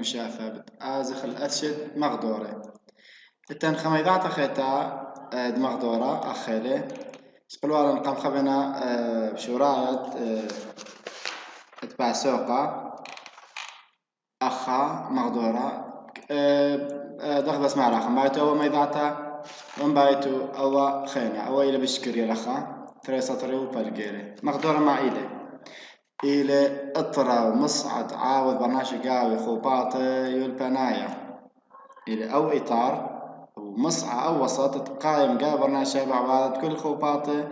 مشافة بتآزخ الأثشت مغدورة التن خميدات خيتا مغدورة أخيلة سقلوا نقام خبنا بشوراية تباسوقة أخا مغدورة دخل بس مع الأخ بايتو أو ميداتا من بايتو أو خينا أو إلى بشكري الأخا تري سطري وبالجيري مغدورة مع إلى اطرا ومصعد عاود برناشي قاوي خوباطي يلبنايا إلى أو إطار ومصعى أو وسط قايم قا برناشي بعض كل خوباطي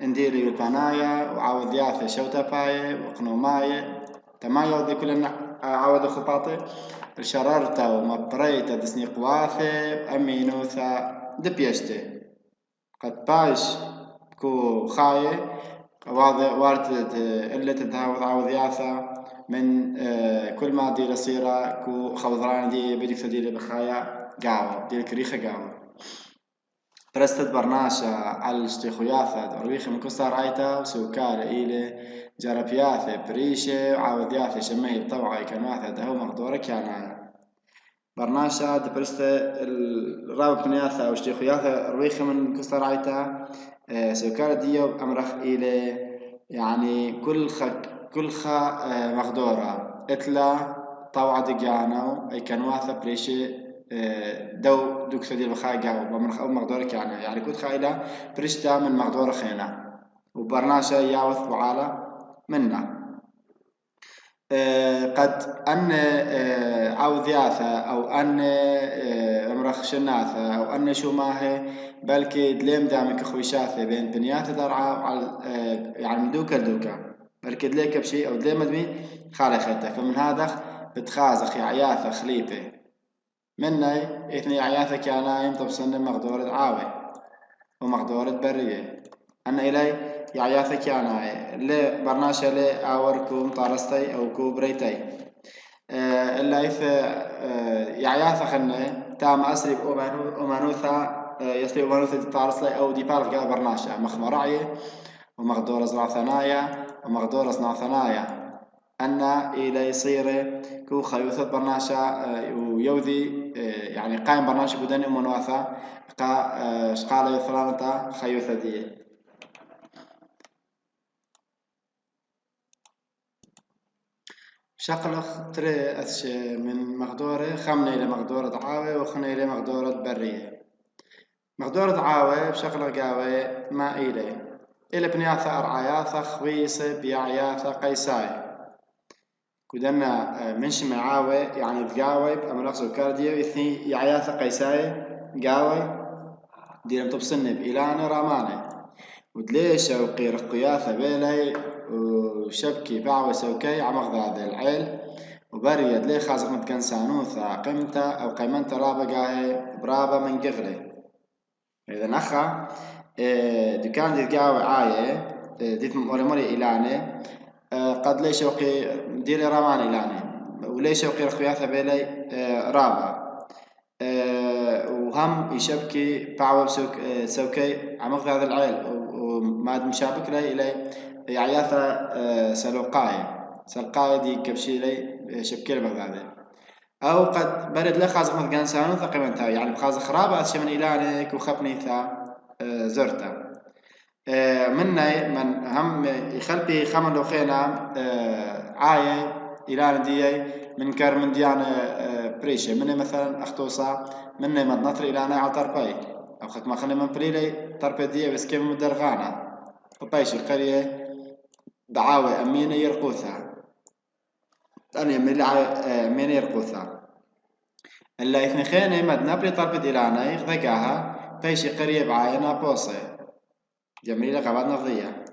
انديري يلبنايا وعاود ياثي شوتا باي وقنوماي تمايا ودي كلنا عاود خوباطي الشرارتا ومبريتا دسني قواثي أمينوثا دبيشتي قد باش كو خاي وارد إلا تتهاوض عاوض ياثا من كل ما دي لصيرة كو خوضران دي بدك تدير بخايا قاوة دي الكريخة قاوة ترستت برناشا على الاشتيخو ياثا درويخي من كسار عيتا وسوكار إيلي جرب ياثا بريشة وعاوض ياثا شمهي بطوعي كانواثا دهو مغدورة كانايا برناشا دبرست الرابط من ياثا واشتيخو ياثا رويخي من كسار عيتا سوكار ديو أمرخ إلى يعني كل خا مغدورة إتلا طوعة دجانو أي كانواثا بريشة دوك سدير بخاي جاو بمرخ أو مغدورة كأنا يعني كنت خايلة بريشتا من مغدورة خينا وبرناشا ياوث وعالة منا قد أن عاوذ ياثا أو أن أمرخ شناثا أو أن شو ماهي بلكي دليم دامك خويشاثة بين بنيات درعا وعلى يعني من دوكا لدوكا بلكي دليك بشي أو دليم مدمي خالي خيتا فمن هذا بتخازخ يعياثة خليفة مني إثني عياثة كانايم طبسن مغدورة عاوي ومغدورة برية أن إلي يعياثة كاناي لي برناشا لي أوركم طارستي أو كوبريتي إلا إذ يعياثة خنة تام أسرب أمانوثا يسري أمانوثا طارستي أو ديبالغ قال برناشا مخمرعي ومغدورة زرع ثنايا ومغدورة صنع ثنايا أن إلى يصير كو خيوثة برناشا ويوذي يعني قائم برناشا بدني منواثا شقالة يثرانتا خيوثة دي شقلخ تري أثش من مغدورة خمنة إلى مغدورة عاوي وخمنة إلى مغدورة برية مغدورة عاوي بشقلة قاوي ما إلى بنياثة أرعاياثة خويسة بيعياثة قيساي كودنا منش معاوي يعني تقاوي بأملاق سوكارديو يثني يعياثة قيساي قاوي ديرم تبصني بإلاني راماني ودليش وقي رقياثة بيلي وشبكي باعوي سوكي عمق ذا العيل وبريد لي خازق متكن سانوثا قيمتا أو قيمنتا رابا قاهي برابا من قغلي إذا أخا دكان دي قاوي عاية ديت مولي إلاني قد ليش وقي ديري رامان إلاني وليش وقي رقياثة بيلي رابا وهم يشبكي باعوي سوكي عمق هذا العيل وما مشابك لي إلي يعياثة سلقاي دي كبشي لي شبكي لبغدادي أو قد برد لي خازق مثل قنسانو ثقيمتها يعني بخازق خرابة أشي من إلانك وخبني ثا زرتا مني من هم يخلبي خمن لو خينا عاية إلان دي من كار من ديانة بريشة مني مثلا أختوصا مني مدنطر إلانة على طربي أو خد ما خلي من بريلي طربي دي بس كيف مدرغانا وبايش القرية دعاوي أمينة يرقوثا أنا أمينة يرقوثا إلا إثني خيني مدنا بري طربي إلانة يخذقاها بايش القرية بعاينا بوصي جميلة قبات نفضية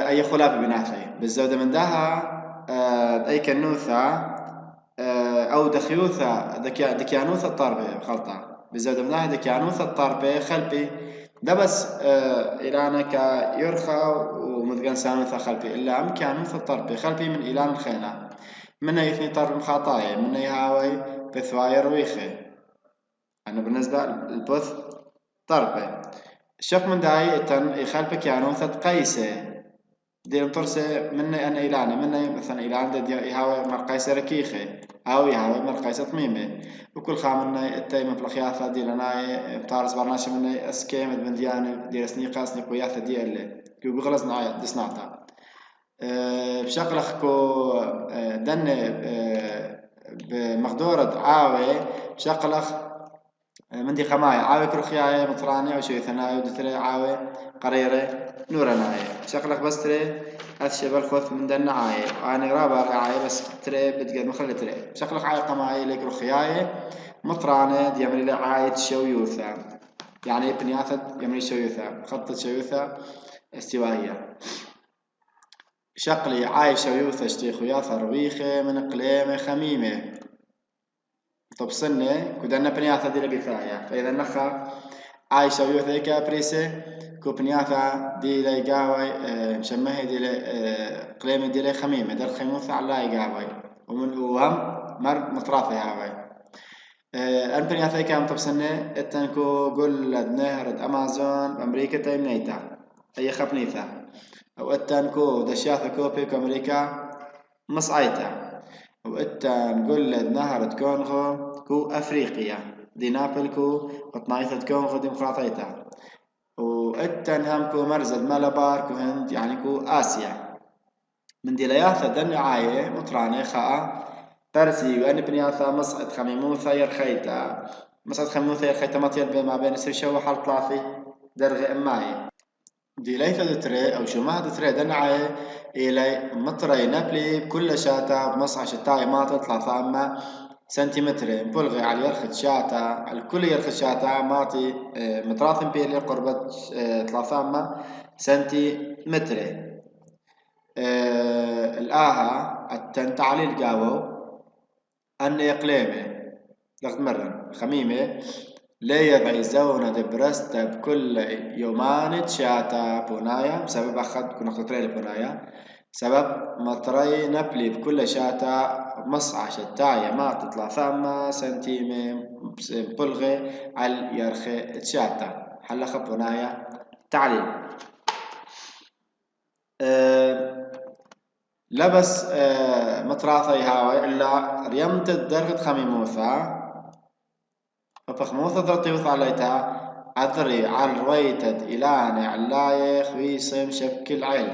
أي خلاف بناثي بالزودة من داها أي كنوثة أو دخيوثة دكيانوثة الطربة خلطة بالزودة من داها دكيانوثة الطربة خلبي ده بس إلانك يرخى ومذقن سانوثة خلبي إلا أم كانوثة الطربة خلبي من إلان الخينة منها يثني طرب مخاطاية منها يهاوي بثواير ويخي أنا بالنسبة للبث طربة الشق من داي تن يخلبك يانوثة قيسة دي مطرسة مني أنا إيلاني مني مثلا إيلان دي يهاوي مرقايسة ركيخة أو يهاوي مرقايسة طميمة وكل خامني التيمة بالخياثة دي لناي بتعرس برناشة مني أسكيمة من ديانة دي سنيقة سنيقوياثة دي اللي كيو بغلص نعيط دي صنعتها بشغلك كو دن بمقدورة عاوي بشغلك من دي خماية عاوي كرخياية مطراني أو شوي ثنايا ودتري عاوي قريرة نورا ناية شغلك بس تري أشي بالخوف من دن عاية وأنا رابع عاية بس تري بتقد مخلي تري شغلك عاية قماية لك رخياية مطرانة دي يعمل لي عاية شويوثة يعني بنياثة يعمل شويوثة خطة شويوثة استوائية شقلي عايشة ويوثة شتيخ وياثة رويخة من قليمة خميمة طب سنة كدنا بنياثة دي لقفاية فإذا نخا عايشة ويوثة كابريسة كو بنياثة دي لي قاوي مشمهي دي لي قليمة دي لي خميمة در خيموثة على قاوي ومن وهم مر مطرافة هاوي البنياثة كام طب سنة اتنكو قل نهر أمازون بأمريكا تيمنيتا أي خبنيثة أو اتنكو دشياثة كوبي كأمريكا مصعيتا وإتان قل نهر كونغو كو أفريقيا دي نابل كو قطنايثة كونغو ديمقراطيتا وإتان هم كو مرزد مالابار كو هند يعني كو آسيا من دي لياثة دن عاية مطراني خاء برسي وأن بنياثة مصعد خميموثة يرخيتا مصعد خميموثة يرخيتا مطير بما بين سرشو وحال طلافي درغ إماي دي ليثة تري أو شو ما تري دنعي إلي مطري نبلي بكل شاتا بمصع شتاي ماطر 3 سنتيمتر بلغي على يرخد شاتا الكل يرخد شاتا ماطي متراثم بيلي قربة 3 سنتيمتر الآها التعليل قاوو أن يقليمه لغد مرة خميمة لا يغيزون دبرستا بكل يومان تشاتا بونايا بسبب أخذ كنا خطرين بونايا سبب مطري نبلي بكل شاتا مصعى شتايا ما تطلع 3 سنتيمة بلغي على يرخي تشاتا حلقة بونايا تعليل لبس مطراثي هاوي إلا ريمت الدرجة خميموثا فخموثة درتيوث عليتا عذري عرويتد إلاني علاي خويسم شكل عيل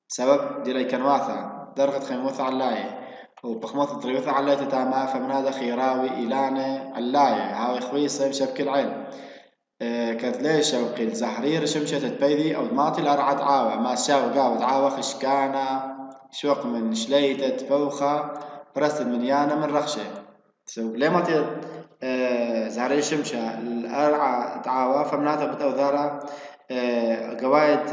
سبب ديلي كنواثا درجة خموثة علاي وبخموثة دريوثة عليتا تاما فمن هذا خيراوي إلاني علاي هاوي خويسم شكل عيل كذلي شوقي الزهرير شمشة بيدي أو ماطي الأرعد عاوة ما شاو قاود عاوة خشكانا شوق من شليتة فوخة برستد من يانا من رخشة ليه ماطي زهري شمشة الأرعى تعاوى فمناتها بتأوذارا قوايد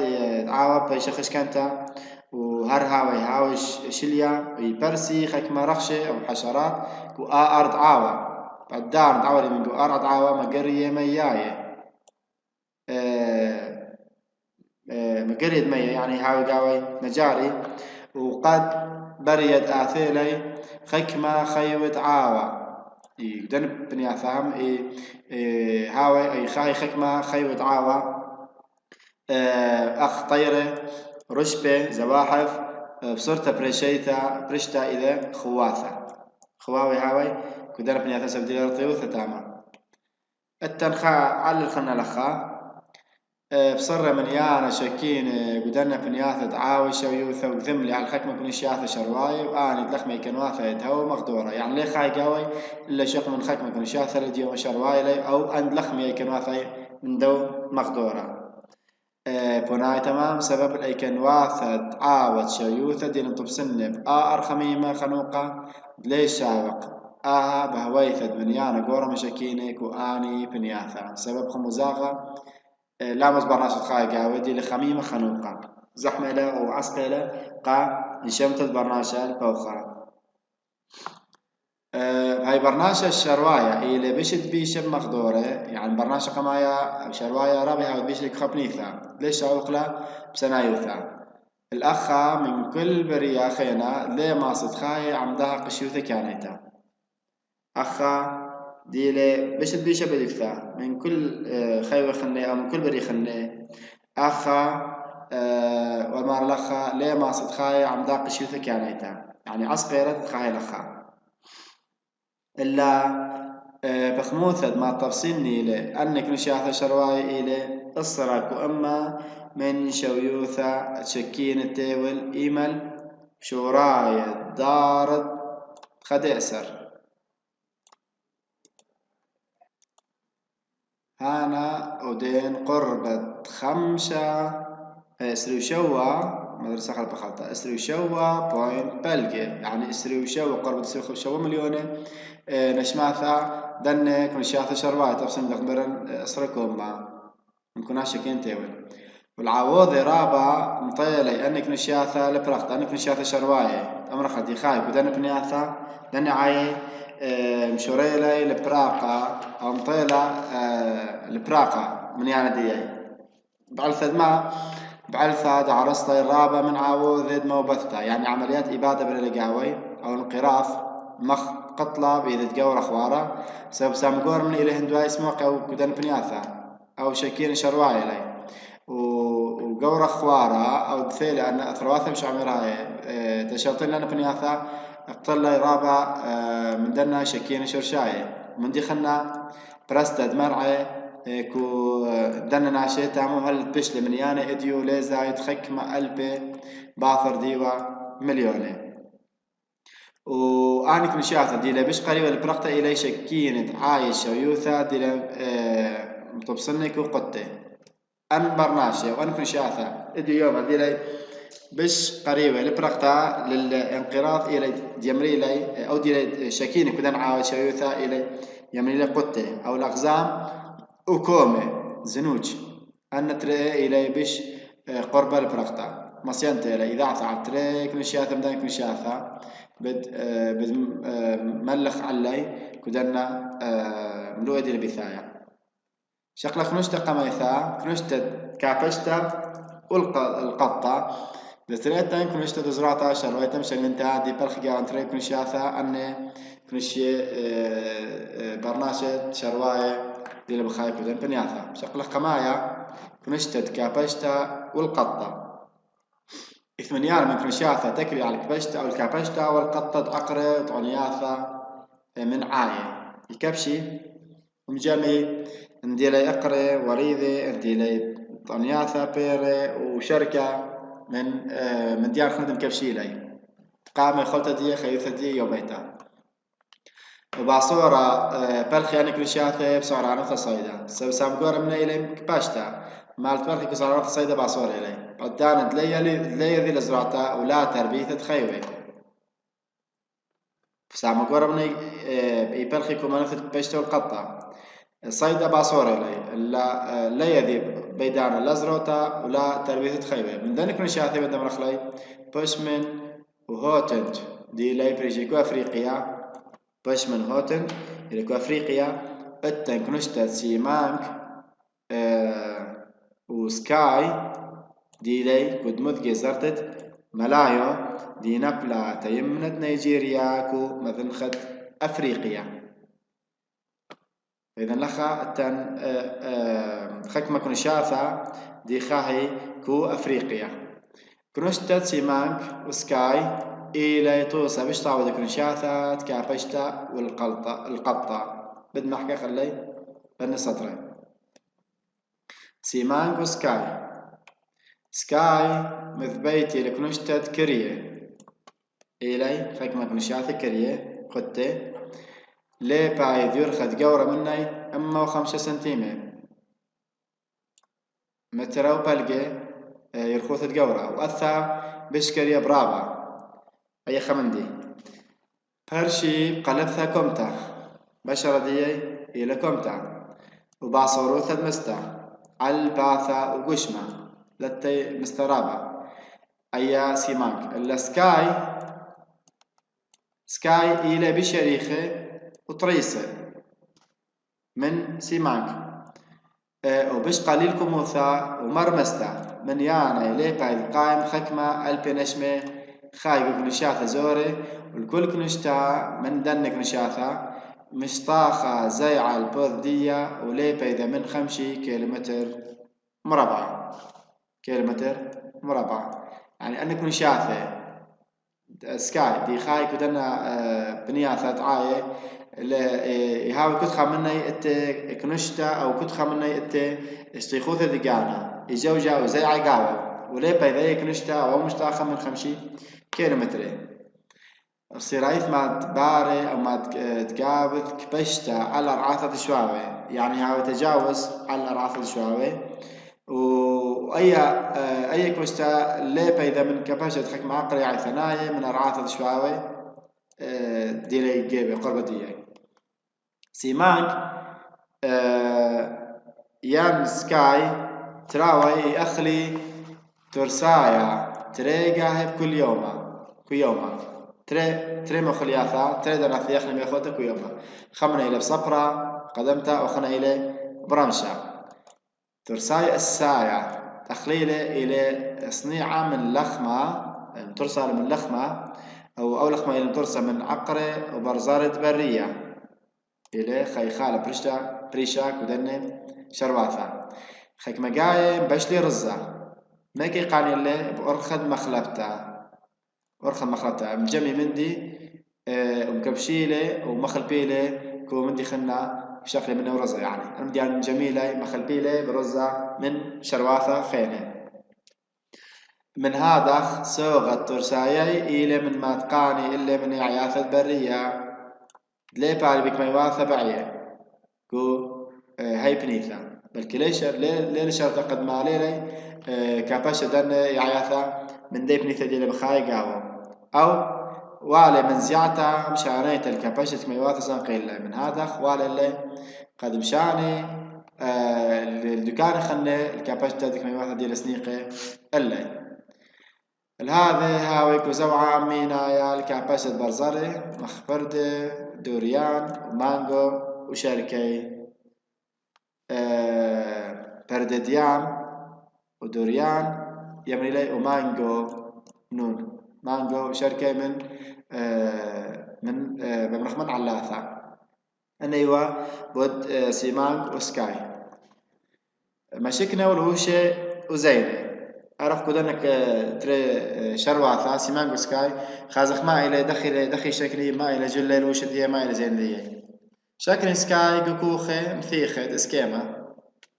تعاوى بيشخش كانتا وهر هاوي شليا يبرسي خكما رخشة أو حشرات كو أرض عاوى الدار تعاوى من كو أرض عاوى مقرية مياية مقرية مية يعني هاوي قاوي مجاري وقد بريد آثيلي خكما خيوت عاوى يقدر بني أفهم هاوي أي خاي خكمة خيوت عاوة أخ طيرة رشبة زواحف بصورة برشتا إذا خواثة خواوي هاوي كدر بني أفهم سبدي الطيوثة تاما التنخاء على الخنا لخا بصرة من يانا شكين قدرنا بنياثة عاوشة ويوثة وذملي على الحكمة كن شياثة شرواي وآني دلخمي كنواثة يتهو مقدورة يعني ليه خاي قوي إلا شق من حكمة كن شياثة لديو شرواي لي أو أن دلخمي كنواثة من دو مقدورة بناي تمام سبب الأي كنواثة عاوت شيوثة دين طبسنة بآر خميمة خنوقة ليش شاوق بهويثة من يانا قورة مشاكينك وآني بنياثة سبب خموزاغة لامز برناش خاي قاوي دي لخميمة خنوقة زحمة له أو عسقة له قا نشمت برناشة البوخة هاي برناشة الشرواية اللي بيشت بيشب مقدورة يعني برناشة قمايا شرواية رابعة بيشلك خبنيثة ليش أوقلا بسنايوثة الأخا من كل بريا خينا ليه ما صدخاي عمدها قشيوثة كانتا أخا ديلي بيشت بيشب بديثة من كل خيوة خنة أو من كل بري خنة أخا والمار لخا ليه ما صد خاي عم داق شيوث كانيتا يعني عسقيرة خاي لخا إلا بخموثد ما تفصيلني إلي أنك نشاث شرواي إلي الصراك وأما من شويوثا تشكين التاول إيمل شوراي دارد خدئسر هانا ودين قربت خمسة اسريوشوا مدرسة خلف خلطة اسريوشوا بوينت بلجي يعني اسريوشوا قربت اسريوشوا مليونة نشماثا دنة كل شاثة شرواي تفصل دخبرن اسركم ما نكون شاكين تاول والعوض رابع مطيلة أنك نشاثة لبرخت أنك نشاثة شرواي أمر خدي خاي ودنا بنياثة دنا عاي مشوريلي لبراقة أو مطيلة لبراقة من يعني دي بعلثة ما بعلثة عرصة الرابع من عوض موبثة يعني عمليات إبادة بالرقاوي أو انقراض مخ قطلة بإذا تقور أخوارا سبب سامقور من إلى هندواي سموك أو كدن بنياثة أو شكين شرواي لي وقور أخوارا أو دثيلة أن أثرواثة مش عمرها تشوطين لنا بنياثة اقتل رابع من دنا شكين شرشاي من دي خلنا برستد مرعي كو دنا ناشي تامو هل بشل من يانا اديو ليزا يتخك ما قلبي باثر ديوا مليوني وانك مشاهدة دي بش قريبا البرقطة الي شكين عايشة ويوثا دي مطبصنك وقطة ان برناشي وانك مشاهدة اديو يوم دي بش قريبة البرقطة للانقراض الي ديمري لي او دي شكين كدن عايشة ويوثا الي يمري لي قطة او الاقزام وكومة زنوج أن تري إلى بش قرب البرقطة مصيانته إلى إذاعة على تريك نشاثة مدانك نشاثة بد ملخ علي كدنا ملوء دي البثاية شقلة خنشتة قميثا خنشتة كابشتة والقطة دستريتا كنشتة زراعة شرويتا مشان انت دي برخي عن تريك نشاثة أن كنشي برناشة شرواية دي اللي بخايف بدن بنياثا شقلة قمايا كنشتد كابشتا والقطة إثمنيار من كنشاثة تكري على الكبشتا أو الكابشتا والقطة أقري طعنياثة من عاية الكبشي ومجامي نديلي أقري وريذي نديلي طعنياثة بيري وشركة من ديار خندم كبشي لي قامة خلطة دي خيوثة دي يوميتا وبعصورة بلخي يعني كل شاثة بصورة عنوثة صيدة سام قورة من إلي كباشتا مالت بلخي كسورة عنوثة صيدة بعصورة إلي قدان دليا ذي لزرعتا ولا تربية تخيوي سام قورة من بلخي كمانوثة كباشتا والقطة صيدة بعصورة إلي لا يذي بيدان لا زرعتا ولا تربية تخيوي من ذلك كل شاثة بدم رخلي بوشمن وهوتنج دي لاي بريجيكو أفريقيا بوشمن هوتن اللي كو أفريقيا التن كنشتا سيمانك وسكاي دي لي كود مذجي زرتت ملايو دي نبلا تيمنت نيجيريا كو مثنخت أفريقيا إذا لخا التن خكمة كنشاثا دي خاهي كو أفريقيا كنشتا سيمانك وسكاي إلى توصى باش تعود كنشاثة كابشتا القطة بد محكا خلي بن سطرين سيمانك وسكاي سكاي مثبيتي لكنشتة كريه إلي خكمة كنشاثة كريه خدتي لي باي ذيور خد قورة مني أما 5 سنتيمتر متر وبلقي يرخوثة قورة وأثا بشكرية برابا أي خمندي هرشي قلبتها كمتا بشرة دي إلى كمتا وبعصوروثة مستا الباثة وقشمة لتي مسترابة أي سيمانك إلا سكاي إلى بشريخة وطريسة من سيمانك وبش قليل كموثا ومرمستا من يعني ليه بعد قائم خكمة البنشمة خايق كنشاثة زوري والكل كنشتا من دنك كنشاثة مشطاخة زيعة البوذدية وليه بيذا من 5 كيلومتر مربع كيلومتر مربع يعني أن يكون شاثة سكاي دي خاي كدنا بنياثة عاية يهاوي كتخا مني إت كنشتا أو كتخا مني إت استيخوثة دقانا يجوجا وزي عقاوة وليه بيذا كنشتا أو مشتاخة من 50 كيلومتر الصرايث ما تباري أو ما تقابض كبشتا على رعاثة شواوي يعني هاو تجاوز على رعاثة شواوي أي كوستا لي بيذا من كبشة خك معقري على ثنايا من رعاثة شواوي ديلي جيبي قربة ديالي سيمانك يان سكاي تراوي أخلي ترسايا تريقاه كل يوم تري مخلياثا تري دناثي أخلي ميخوتك يوم خمنا إلى بصبرا قدمتا وخنا إلى برمشا ترساي السايا تخليله إلى صنيعة من لخمة ترسل من لخمة أو لخمة إلى ترسل من عقرة وبرزارة برية إلى خيخالة بريشا كدنة شرواثا خيك مقاية بشلي رزة ماكي قاني اللي بأرخد مخلبتا مجمي مندي ومكبشيلة ومخلبيلة كو مندي خنا بشكل منه رزة يعني أمدي جميلة مخلبيلة برزة من شرواثة خينة من هذا سوغ الترسايي إلى من ما تقاني إلا من عياثة برية ليه بالي بك ما يواثى بعيه كو هاي بنيثا بلكي ليش شرط قد ما ليلي كاباش دن يعياثا من دي بنيثا دي بخاي قاوة أو والي من زيعتا مشانيت الكاباشة ما يواثى سنقيل من هذا والي اللي قد مشاني الدكان خلنا الكاباشة ديك ما يواثى دي لسنيقة اللي هذا هاوي كوزوعة مينا يا الكاباشة برزاري مخبردة دوريان ومانجو وشركي بردديان ودوريان يمني لي ومانجو نون مانجو وشركة من بمرخمن علاثة أنا أيوة بود سيمانج وسكاي مشكنا والهوشة وزينة أعرف كودنك تري شرواثة سيمانج وسكاي خازخ ما إلى دخل شكلي ما إلى جل الوشة دي ما إلى زين دي شكل سكاي كوخة مثيخة اسكيما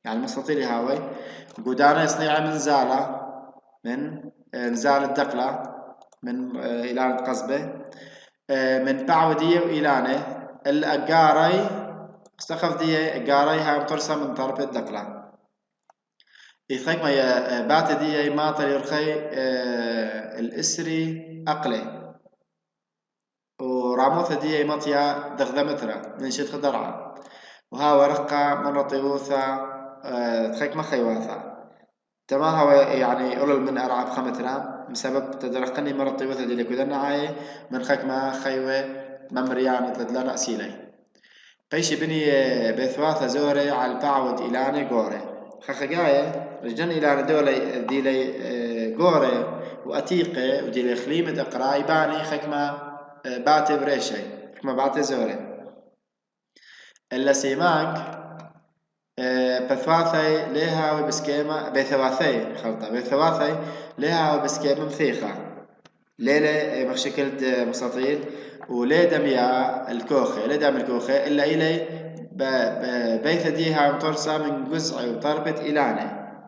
يعني مستطيل هاوي قدانا يصنيع من زالة من زالة دقلة من إلان قصبة من بعودية وإلانة الأقاري استخف دي أقاري هاي مطرسة من طرف الدقلة يخيك ما بات دي ماطر يرخي الإسري أقلي وراموثة دي مطيا دغدمترا من شد خضرعة وها ورقة من طيوثة تخيك ما خيواثة تما هو يعني أولل من أرعب خمترا بسبب تدرقني مرة طيوثة دي لكودنا عاي من خيك ما خيوة ممريان تدلنا أسيلي قيش بني بثواثة زوري على البعود إلاني قوري خخقاية رجن إلاني دولي ديلي قوري وأتيقي وديلي خليمة أقراي باني خيك ما باتي بريشي كما باتي زوري إلا سيمانك بثواثي ليها وبسكيمة بثواثي خلطة بثواثي ليها وبسكيمة مثيخة ليلة مشكلة مستطيل وليه دميا الكوخة ليه دم الكوخة إلا إلي بيث ديها مطرسة من جزء وطربة إلانة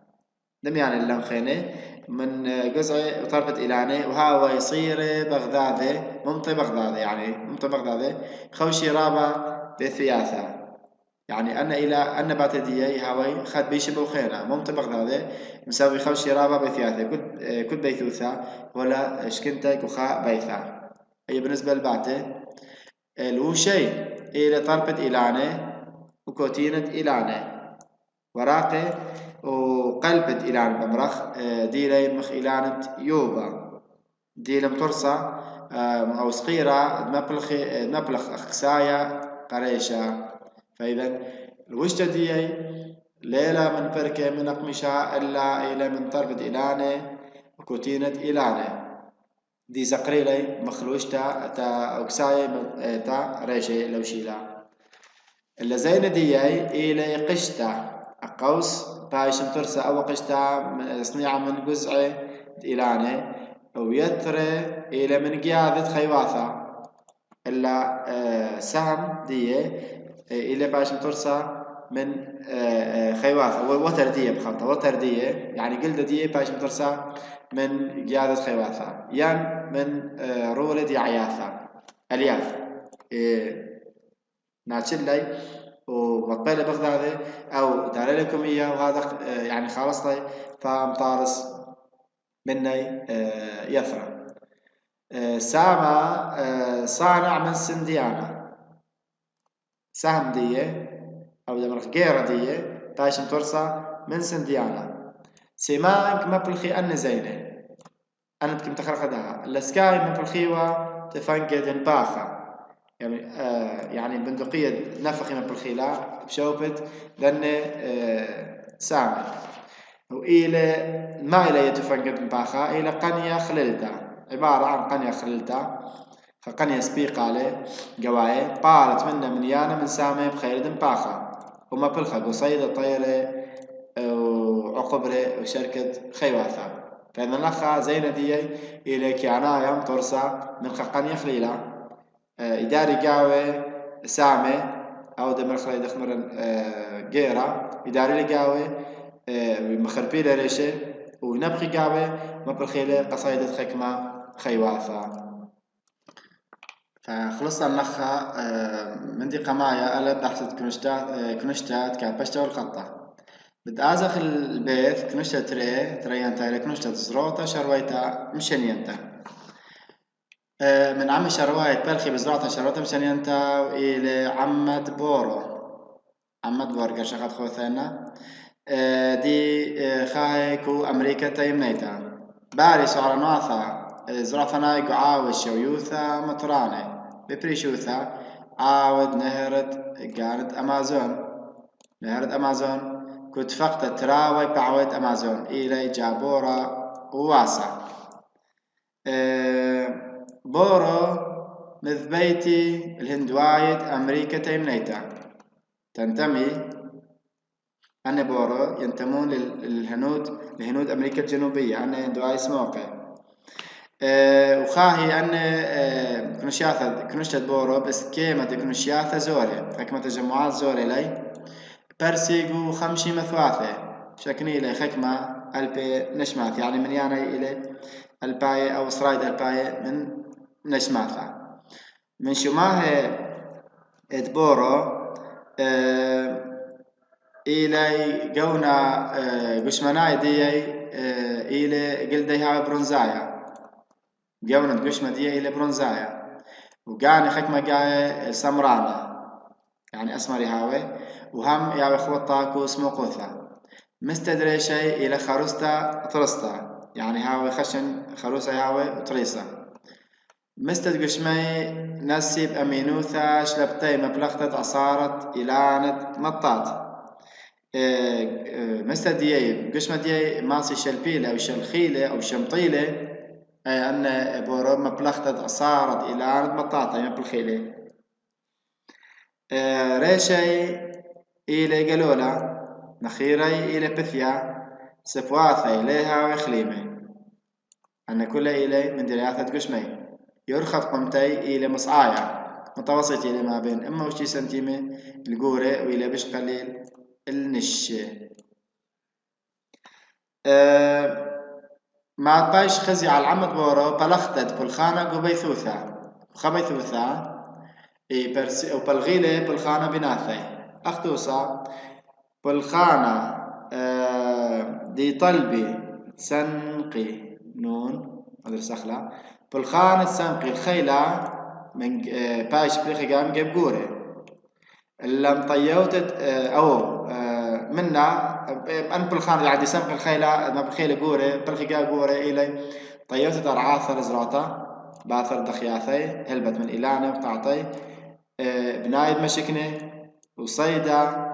دم يعني اللمخينة من جزء وطربة إلانة وهو يصير بغدادي ممطي بغدادي يعني ممطي بغدادي خوشي رابا بثياثة يعني أن باتدية هاوي خد بيش بوخينا ممت بغداد مسوي خوشي رابا بثياثة كل بيثوثة ولا شكنتا كوخا بيثا أي بالنسبة لباتة الو شيء إلى طربة إلانة وكوتينة إلانة وراقة وقلبة إلانة بمرخ ديلي مخ إلانة يوبا ديلي مطرسة أو صغيرة مبلخ أخسايا قريشة فإذا الوجدة دي ليلة من بركة من أقمشة إلا إلى من طرفة إلانة وكوتينة إلانة دي زقريلي مخلوشتا تا أكساي تا ريشي لو شيلا إلا زين دي إلى قشتا قوس بايش مترسة أو قشتا صنيعة من جزء إلاني ويترى إلى من قيادة خيواثة إلا سهم دي إلى باش ترسى من خيواثة وتر دي بخطة وتر دي يعني قلدة دي باش ترسى من قيادة خيواثة يعني من رولة دي عياثة الياف ناتشلي وبقبل بغداد أو دار لكم إياه وهذا يعني خالصتي فمطارس مني يثرى سامة صانع من سنديانا سهم دية أو دمرخ جيرة دية باش ترسى من سنديانا سيمانك مبلخي أن زينة أنا بكم تخرق دها الاسكاي مبلخيوة تفنقد باخا يعني بندقية نفخي مبلخيلا بشوبت لأن سامي وإلى ما إلى يتفنقد باخا إلى قنية خللتا عبارة عن قنية خللتا فقنية سبيق عليه جواي بارت منا من يانا من سامي بخير باخا وما بلخا قصيدة طيرة وعقبرة وشركة خيواثة فإن الأخا زينة دي إلى كيانا يوم ترسى من قنية خليلة إداري قاوي سامي أو دمر خلي دخمر جيرة إداري لقاوي مخربيلة ريشة ونبخي قاوي ما بالخيلة قصيدة خكمة خيواثة فخلصنا النخة من دي قمايا ألا بحثت كنشتات كابشتا والخطة بتآزخ البيت كنشتا تريانتا إلى كنشتا تزروتا شرويتا مشانيانتا من عم شروايت بلخي بزراعة شرويتا مشانيانتا وإلى عمد بورو عمد بورو قرشقات خوثانا دي خايكو أمريكا تيمنيتا باري سعر نواثا زرعتنا يقعاوش ويوثا مطراني ببريشوثا عاود نهرت قانت نهرت أمازون كنت فقط تراوي بعود أمازون إلي جابورا وواسع بورو مذبيتي الهندوايت أمريكا تيمنيتا تنتمي أنا بورو ينتمون لهنود أمريكا الجنوبية أنا هندواي سموقي وخاهي أن كنشات بورو بس كيمة كنشياثة زوري حكمة تجمعات زوري لي برسيقو خمشي مثواثة شكني لي حكمة ألبي نشماث يعني من يعني إلي الباية أو سرايد الباية من نشماثة من شماه بورو إلي قونا قشمناي دي إلي قلديها برونزايا قونا قشمة دي إلي برونزايا وقاني حكمة قاية سمرانا يعني أسمري هاوي وهم يا إخوة اسمه قوثة مستدري شيء إلى خروستا طرستا يعني هاوي خشن خروسة هاوي وطريسة مستد قشمي نسيب أمينوثا شلبتي مبلغتة عصارت إلانت مطات مستد ديي قشمة ديي ماسي شلبيلة أو شلخيلة أو شمطيلة أن بورو مبلغتة عصارت إلانت مطات يعني بالخيلة ريشي إلى قلولة نخيري إلى بثيا سفواثي إليها وخليمي أن كل إلي من درياثة قشمي يرخط قمتي إلى مصعايا متوسط إلى ما بين إما وشي سنتيمي القورة وإلى بش قليل النش ما باش خزي على العمد بورو بلختت بالخانة قبيثوثا وخبيثوثا وبالغيلة بالخانة بناثي أختوصا بالخانة دي طلبي سنقي نون هذا سخلة بالخانة سنقي الخيلة من باش بلخي قام جيب قوري اللي مطيوتت أو منا أن بالخانة يعني سنقي الخيلة ما بالخيلة قوري بلخي قام قوري إلي طيوتت أرعاثة رزراتا باثر دخياثي هلبت من إلانة وقطعتي بنايد مشكنة وصيدا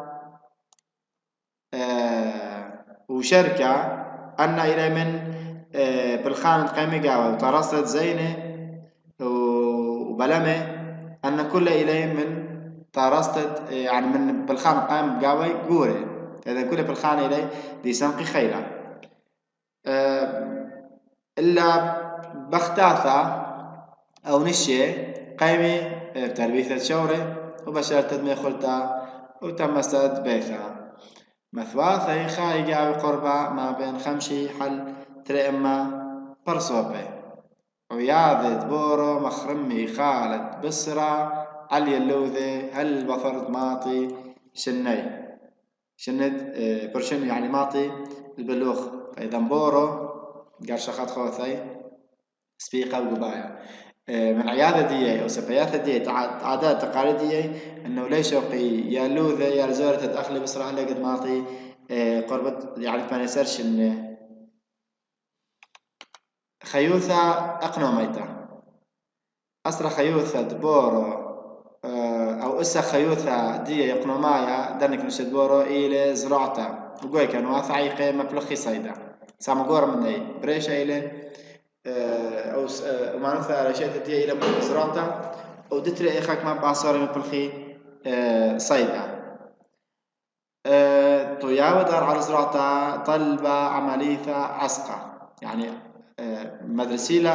وشركة أن إلى من بالخانة قيمة قاوة وترصد زينة وبلمة أن كل إلى من ترصد يعني من بالخانة قيمة قاوة قورة إذا كل بالخانة إلى دي سنقي خيلة إلا بختاثة أو نشي قيمي بتربيثة شوري وبشرت دمي خلطة وتمست بيثا مثواثي خايقة بقربة ما بين خمشي حل ترئما برصوبي وياذد بورو مخرمي خالد بصرة علي اللوذي هل بفرد ماطي شني شند برشن يعني ماطي البلوخ فإذا بورو قرشخات خوثي سبيقة وقبايا من عيادة دي أو سبيات دي عادات تقاليد دي إنه ليش وقي يا لوذة يا رزورة تدخلي بصراحة اللي قد معطي قربت يعني ما يسرش إن خيوثة أقنو ميتة أسرى خيوثة دبورو أو إسا خيوثة دي يقنو مايا دانك نشد بورو إلى زراعته وقوي كانوا عيقة مبلخي صيدا سامقور مني بريشة إلى أو معناتها رشيت دي إلى زراعته ودتري إخاك ما بعصار مبلخي صيدا طياوة دار على زراعته طلبة عملية عسقة يعني مدرسيلة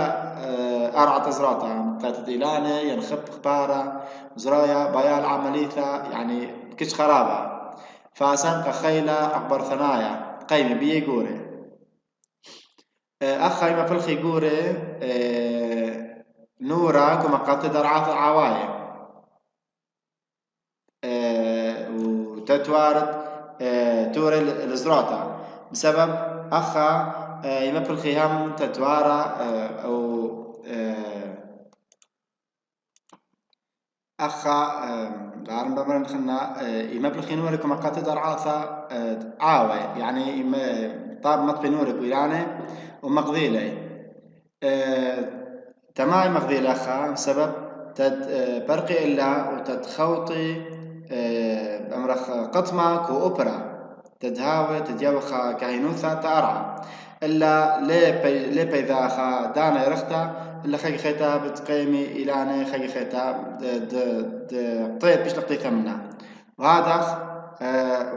أرعى زراعته تاتت إلانة ينخب خبارة زرايا بيال عملية يعني كش خرابة فاسنق خيلة أكبر ثنايا قيمة بيه قوري أخي ما فلخي قوري نورا كما قد درعات عوايم وتتوارد توري الزراعة بسبب أخا يمثل الخيام تتوارى أو أخا دارن بمرن خنا يمثل خينورك كما قد درعاثا عاوي يعني طاب مطفي نورك ويعني ومقضيلي تماي مقضيل أخا بسبب تد برقي إلا وتتخوطي بأمرخ قطمة كوبرا تدهاوي تديوخا كهينوثا تأرعى إلا لي بيذا خا دانا يرختا إلا خي خيتا بتقيمي إلاني خي خيتا طيب بيش لقطي ثمنا وهذا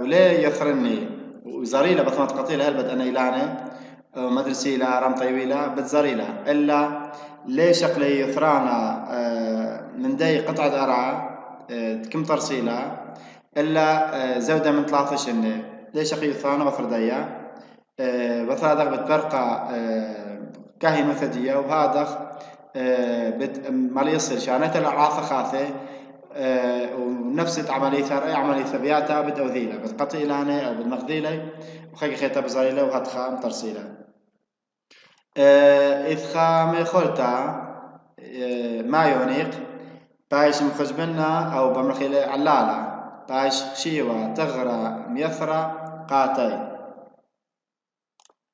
ولي يثرني وزريلة بثمات قطيلة هلبت أنا إلاني مدرسي لا رم طيويلة بتزريلة إلا لي شقلي يثرانا من دي قطعة أرعى كم ترسيلة إلا زودة من 13 ليش أخي يثرانا بفردية بثرة بتبرقى كاهي مثدية وهذا مالي يصير شانت العاثة خاثة ونفس عملية ثبياتها بتأوذيلة بتقطع إلاني أو بالمقذيلة وخي خيطة بزريلة وهتخام ترسيلة إذ خام خلطة ما يونيق بايش مخزبنا أو بمرخيلة علالة بايش خشيوة تغرى ميثرة قاتي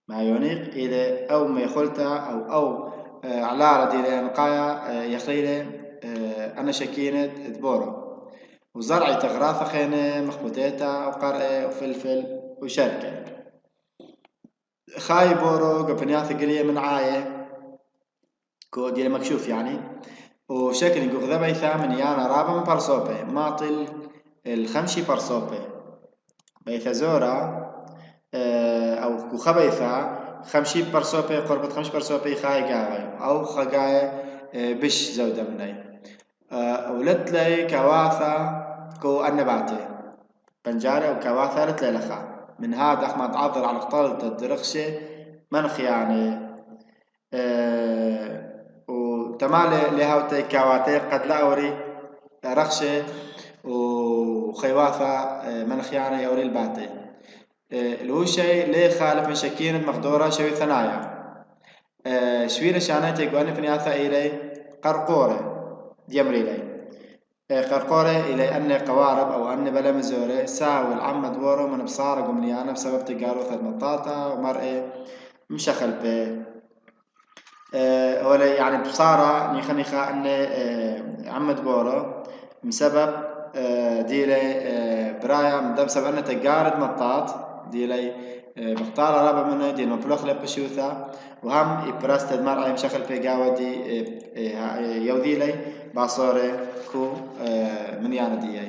ما يونيق إلى أو ما خلطة أو علالة دي نقايا يخليلة أنا شكينة تبورو وزرعي تغراثة خينة مخبوتيتا وقرقة وفلفل وشركة خاي بورو قبنيات قلية من عاية كو ديال مكشوف يعني وشكل نقول ذا بيثا من يانا رابا من برصوبي ماطل الخمشي برصوبي بيثا زورا أو كو خبيثا خمشي برصوبي قربت خمش برصوبي خاي قاوي أو خاقاي بش زودة مني ولتلي كواثا كو النباتي بنجارة وكواثا لتلي لخا من هذا أخما تعذر على اختلطة الدرخشة منخ يعني وتمالي لهاوتي كواتي قد لا أوري رخشة وخيواثة منخ يعني يوري الباتي الوشي ليه خالف من شكين مقدورة شوي ثنايا شويرة شانتي قواني فنياثة إلي قرقورة ديمري لي قرقورة إلى أن قوارب أو أن بلا مزورة ساوي العم دورو من بصارة قمنيانة بسبب تقاروثة مطاطة ومرئي مشخل به ولا يعني بصارة نيخا أن عم دورو بسبب ديلي برايا مدام بسبب أن تقارد مطاط ديلي بختار رابع منه دي مبلوخ لبشوثة وهم إبراست المرأة مشخل في قاوة دي يوذيلي باصورة كو من يعني دي